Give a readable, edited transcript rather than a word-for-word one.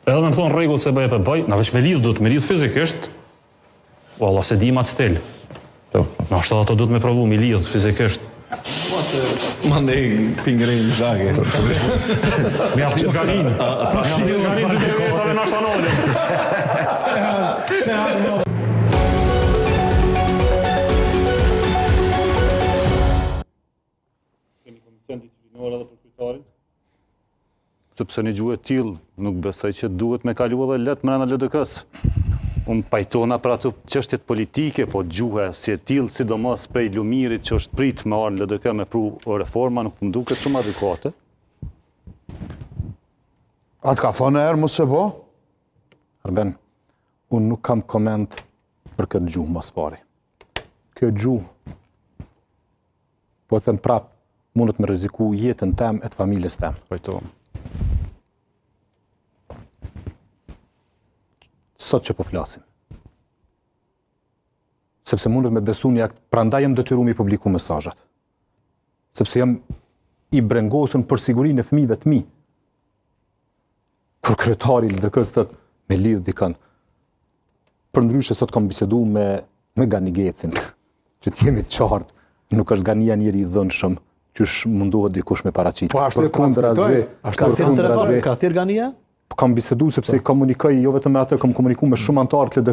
Edhe me më thonë rregull se bëj bëj, na veç me lidh duhet me lidh fizikisht. Valla se di ma të stel. Na ashtu ato duhet me provu me lidh fizikisht. Mandej pingrin zhage. Me aftë organin. Me organin të vetave nacionale. Kemi komision disiplinor edhe për kryetarin? Sepse një gjuhë e tillë nuk besoj që duhet me kalu edhe letë mrena LDK-s. Unë pajtona për ato çështjet politike, po gjuha si e tillë, sidomos prej Lumirit që është prit me arë në LDK me pru reforma, nuk më duket shumë adekvate. Atë ka thonë erë mu se bo? Arben, unë nuk kam koment për këtë gjuhë mas pari. Kjo gjuhë, po them prap, mundet me rreziku jetën tem e të familjes tem. Pajtohem. Sot që po flasim. Sepse mundet me besu një akt, prandaj jam detyru mi publiku mesazhat. Sepse jam i brengosur për sigurinë e fëmijëve të mi. Kur kryetari i LDK-s thotë me lidh dikën. Përndryshe sot kam bisedu me Gani Gecin, që të jemi të qartë, nuk është Gania njëri i dhënshëm, qysh mundohet dikush me paraqit. Po ashtu e transmetoj. Ka thirr Gania? Kam bisedu sepse komunikoj jo vetëm me atë, kam komunikuar me shumë anëtarë të LDK